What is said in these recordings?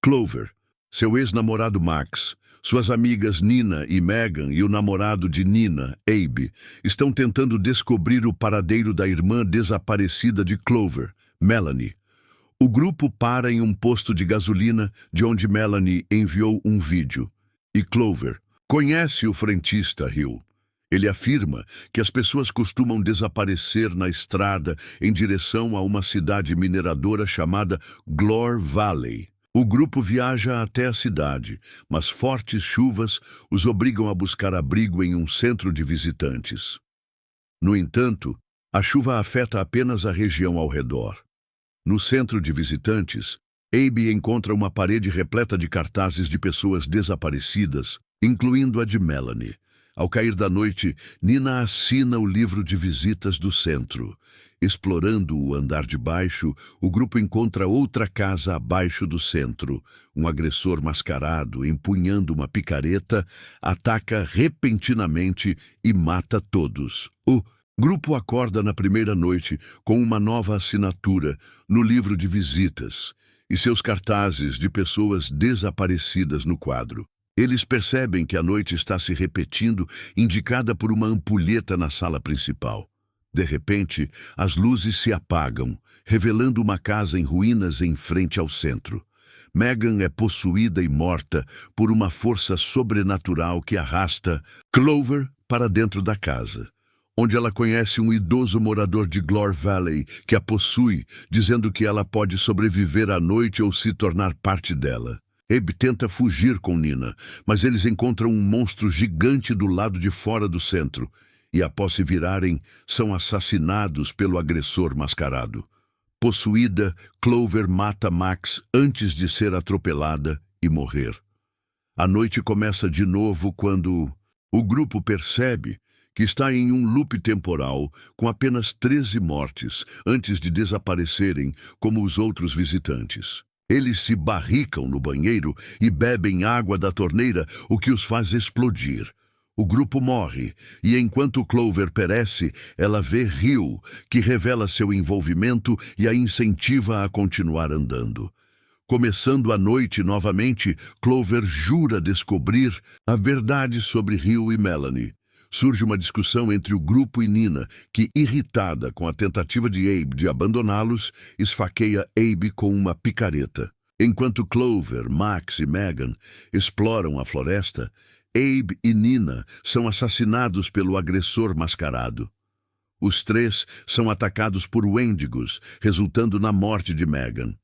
Clover, seu ex-namorado Max, suas amigas Nina e Megan e o namorado de Nina, Abe, estão tentando descobrir o paradeiro da irmã desaparecida de Clover, Melanie. O grupo para em um posto de gasolina de onde Melanie enviou um vídeo. E Clover conhece o frentista Hill. Ele afirma que as pessoas costumam desaparecer na estrada em direção a uma cidade mineradora chamada Glore Valley. O grupo viaja até a cidade, mas fortes chuvas os obrigam a buscar abrigo em um centro de visitantes. No entanto, a chuva afeta apenas a região ao redor. No centro de visitantes, Abe encontra uma parede repleta de cartazes de pessoas desaparecidas, incluindo a de Melanie. Ao cair da noite, Nina assina o livro de visitas do centro. Explorando o andar de baixo, o grupo encontra outra casa abaixo do centro. Um agressor mascarado, empunhando uma picareta, ataca repentinamente e mata todos. O grupo acorda na primeira noite com uma nova assinatura no livro de visitas e seus cartazes de pessoas desaparecidas no quadro. Eles percebem que a noite está se repetindo, indicada por uma ampulheta na sala principal. De repente, as luzes se apagam, revelando uma casa em ruínas em frente ao centro. Megan é possuída e morta por uma força sobrenatural que arrasta Clover para dentro da casa, onde ela conhece um idoso morador de Glore Valley que a possui, dizendo que ela pode sobreviver à noite ou se tornar parte dela. Abe tenta fugir com Nina, mas eles encontram um monstro gigante do lado de fora do centro e, após se virarem, são assassinados pelo agressor mascarado. Possuída, Clover mata Max antes de ser atropelada e morrer. A noite começa de novo quando o grupo percebe que está em um loop temporal com apenas 13 mortes antes de desaparecerem como os outros visitantes. Eles se barricam no banheiro e bebem água da torneira, o que os faz explodir. O grupo morre, e enquanto Clover perece, ela vê Hill, que revela seu envolvimento e a incentiva a continuar andando. Começando a noite novamente, Clover jura descobrir a verdade sobre Hill e Melanie. Surge uma discussão entre o grupo e Nina, que, irritada com a tentativa de Abe de abandoná-los, esfaqueia Abe com uma picareta. Enquanto Clover, Max e Megan exploram a floresta, Abe e Nina são assassinados pelo agressor mascarado. Os três são atacados por Wendigos, resultando na morte de Megan.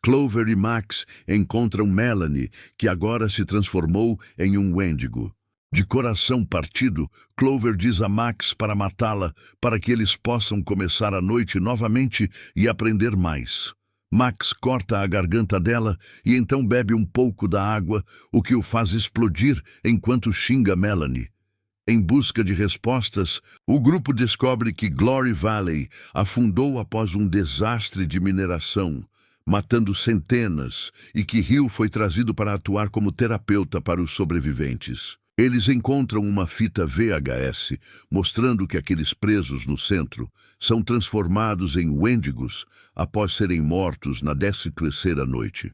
Clover e Max encontram Melanie, que agora se transformou em um Wendigo. De coração partido, Clover diz a Max para matá-la, para que eles possam começar a noite novamente e aprender mais. Max corta a garganta dela e então bebe um pouco da água, o que o faz explodir enquanto xinga Melanie. Em busca de respostas, o grupo descobre que Glore Valley afundou após um desastre de mineração, matando centenas, e que Hill foi trazido para atuar como terapeuta para os sobreviventes. Eles encontram uma fita VHS mostrando que aqueles presos no centro são transformados em Wendigos após serem mortos na 13ª noite.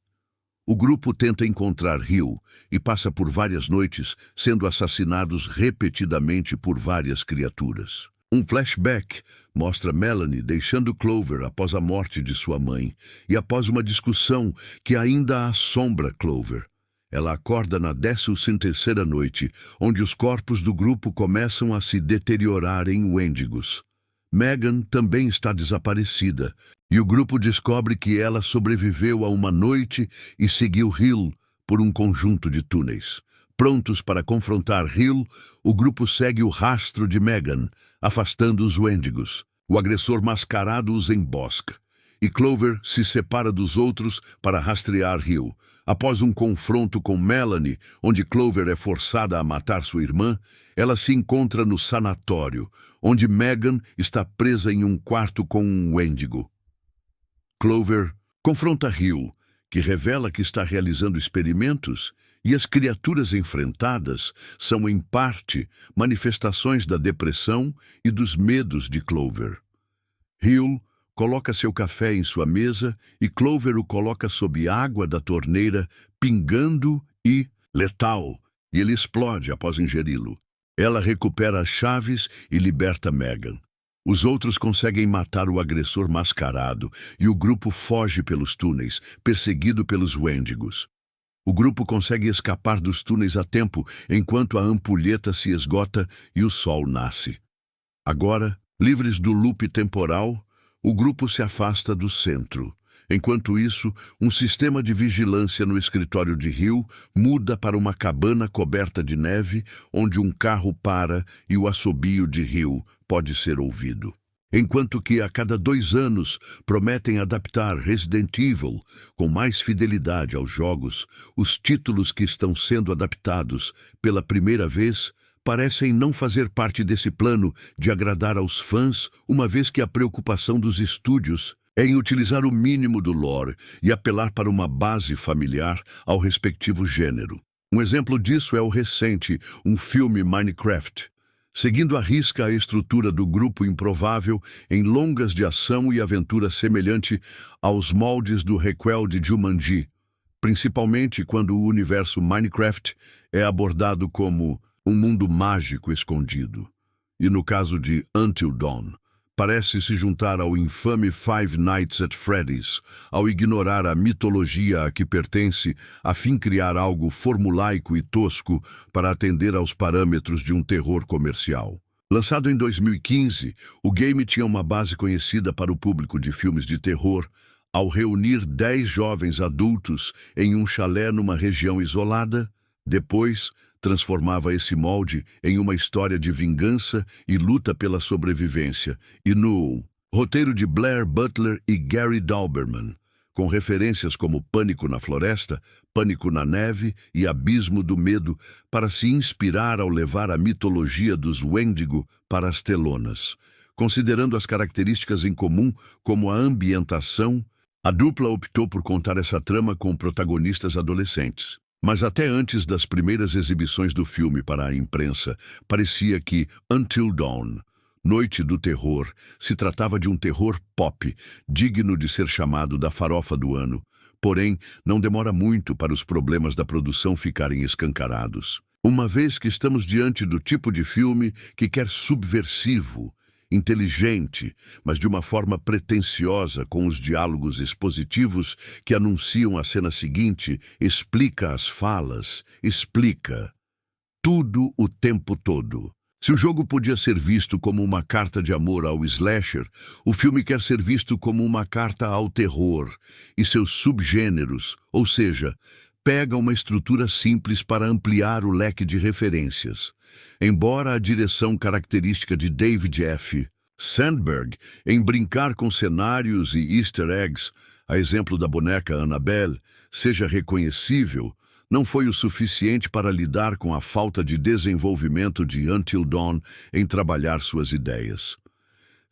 O grupo tenta encontrar Hill e passa por várias noites sendo assassinados repetidamente por várias criaturas. Um flashback mostra Melanie deixando Clover após a morte de sua mãe e após uma discussão que ainda assombra Clover. Ela acorda na 13ª noite, onde os corpos do grupo começam a se deteriorar em Wendigos. Megan também está desaparecida, e o grupo descobre que ela sobreviveu a uma noite e seguiu Hill por um conjunto de túneis. Prontos para confrontar Hill, o grupo segue o rastro de Megan, afastando os Wendigos. O agressor mascarado os embosca, e Clover se separa dos outros para rastrear Hill. Após um confronto com Melanie, onde Clover é forçada a matar sua irmã, ela se encontra no sanatório, onde Megan está presa em um quarto com um Wendigo. Clover confronta Hill, que revela que está realizando experimentos, e as criaturas enfrentadas são, em parte, manifestações da depressão e dos medos de Clover. Hill coloca seu café em sua mesa e Clover o coloca sob água da torneira, pingando e letal, e ele explode após ingeri-lo. Ela recupera as chaves e liberta Megan. Os outros conseguem matar o agressor mascarado e o grupo foge pelos túneis, perseguido pelos Wendigos. O grupo consegue escapar dos túneis a tempo enquanto a ampulheta se esgota e o sol nasce. Agora, livres do loop temporal, o grupo se afasta do centro. Enquanto isso, um sistema de vigilância no escritório de Hill muda para uma cabana coberta de neve, onde um carro para e o assobio de Hill pode ser ouvido. Enquanto que a cada 2 anos prometem adaptar Resident Evil com mais fidelidade aos jogos, os títulos que estão sendo adaptados pela primeira vez parecem não fazer parte desse plano de agradar aos fãs, uma vez que a preocupação dos estúdios é em utilizar o mínimo do lore e apelar para uma base familiar ao respectivo gênero. Um exemplo disso é o recente, um filme Minecraft, seguindo à risca a estrutura do grupo improvável em longas de ação e aventura semelhante aos moldes do requel de Jumanji, principalmente quando o universo Minecraft é abordado como um mundo mágico escondido. E no caso de Until Dawn, parece se juntar ao infame Five Nights at Freddy's, ao ignorar a mitologia a que pertence, a fim criar algo formulaico e tosco para atender aos parâmetros de um terror comercial. Lançado em 2015, o game tinha uma base conhecida para o público de filmes de terror, ao reunir 10 jovens adultos em um chalé numa região isolada. Depois, transformava esse molde em uma história de vingança e luta pela sobrevivência, e no roteiro de Blair Butler e Gary Dauberman, com referências como Pânico na Floresta, Pânico na Neve e Abismo do Medo, para se inspirar ao levar a mitologia dos Wendigo para as telonas. Considerando as características em comum, como a ambientação, a dupla optou por contar essa trama com protagonistas adolescentes. Mas até antes das primeiras exibições do filme para a imprensa, parecia que Until Dawn, Noite do Terror, se tratava de um terror pop, digno de ser chamado da farofa do ano. Porém, não demora muito para os problemas da produção ficarem escancarados. Uma vez que estamos diante do tipo de filme que quer subversivo, inteligente, mas de uma forma pretensiosa, com os diálogos expositivos que anunciam a cena seguinte, explica as falas, explica tudo o tempo todo. Se o jogo podia ser visto como uma carta de amor ao slasher, o filme quer ser visto como uma carta ao terror e seus subgêneros, ou seja, pega uma estrutura simples para ampliar o leque de referências. Embora a direção característica de David F. Sandberg em brincar com cenários e easter eggs, a exemplo da boneca Annabelle, seja reconhecível, não foi o suficiente para lidar com a falta de desenvolvimento de Until Dawn em trabalhar suas ideias.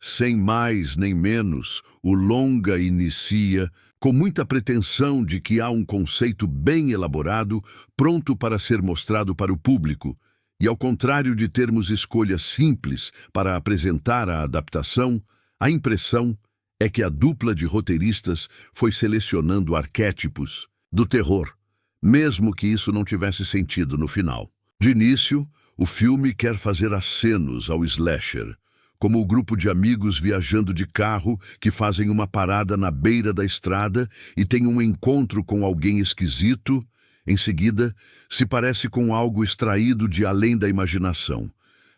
Sem mais nem menos, o longa inicia com muita pretensão de que há um conceito bem elaborado, pronto para ser mostrado para o público, e ao contrário de termos escolhas simples para apresentar a adaptação, a impressão é que a dupla de roteiristas foi selecionando arquétipos do terror, mesmo que isso não tivesse sentido no final. De início, o filme quer fazer acenos ao slasher, como o grupo de amigos viajando de carro que fazem uma parada na beira da estrada e têm um encontro com alguém esquisito. Em seguida, se parece com algo extraído de além da imaginação,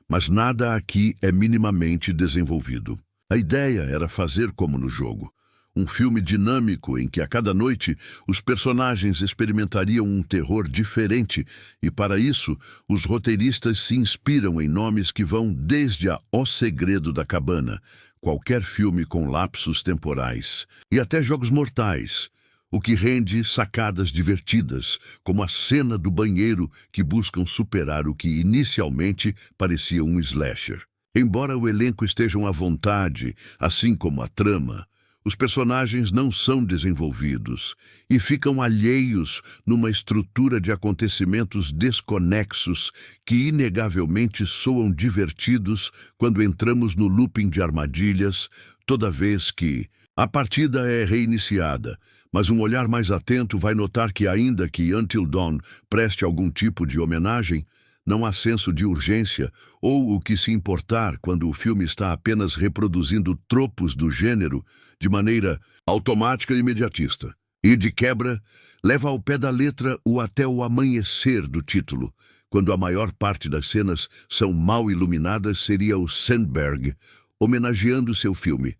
mas nada aqui é minimamente desenvolvido. A ideia era fazer como no jogo, um filme dinâmico em que a cada noite os personagens experimentariam um terror diferente e, para isso, os roteiristas se inspiram em nomes que vão desde a O Segredo da Cabana, qualquer filme com lapsos temporais, e até Jogos Mortais, o que rende sacadas divertidas, como a cena do banheiro que buscam superar o que inicialmente parecia um slasher. Embora o elenco estejam à vontade, assim como a trama, Os personagens não são desenvolvidos e ficam alheios numa estrutura de acontecimentos desconexos que inegavelmente soam divertidos quando entramos no looping de armadilhas toda vez que a partida é reiniciada. Mas um olhar mais atento vai notar que, ainda que Until Dawn preste algum tipo de homenagem, não há senso de urgência ou o que se importar quando o filme está apenas reproduzindo tropos do gênero de maneira automática e imediatista. E, de quebra, leva ao pé da letra o até o amanhecer do título. Quando a maior parte das cenas são mal iluminadas, seria o Sandberg homenageando seu filme.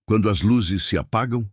Quando as luzes se apagam,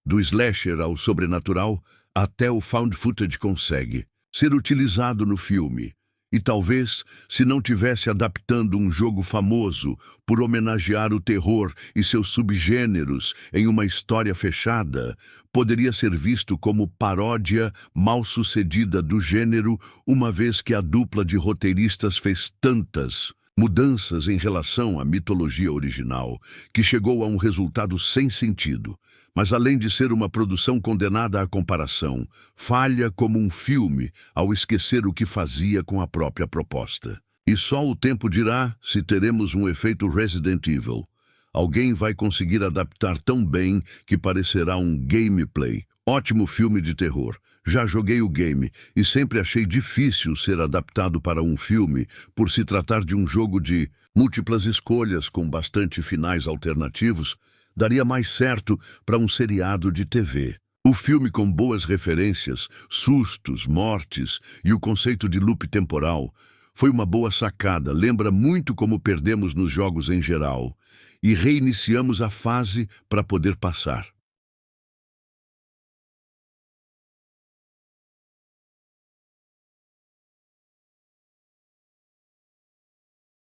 do slasher ao sobrenatural, até o found footage consegue ser utilizado no filme. E talvez, se não tivesse adaptando um jogo famoso por homenagear o terror e seus subgêneros em uma história fechada, poderia ser visto como paródia mal-sucedida do gênero, uma vez que a dupla de roteiristas fez tantas mudanças em relação à mitologia original, que chegou a um resultado sem sentido. Mas, além de ser uma produção condenada à comparação, falha como um filme ao esquecer o que fazia com a própria proposta. E só o tempo dirá se teremos um efeito Resident Evil. Alguém vai conseguir adaptar tão bem que parecerá um gameplay. Ótimo filme de terror. Já joguei o game e sempre achei difícil ser adaptado para um filme por se tratar de um jogo de múltiplas escolhas com bastante finais alternativos. Daria mais certo para um seriado de TV. O filme, com boas referências, sustos, mortes e o conceito de loop temporal, foi uma boa sacada. Lembra muito como perdemos nos jogos em geral e reiniciamos a fase para poder passar.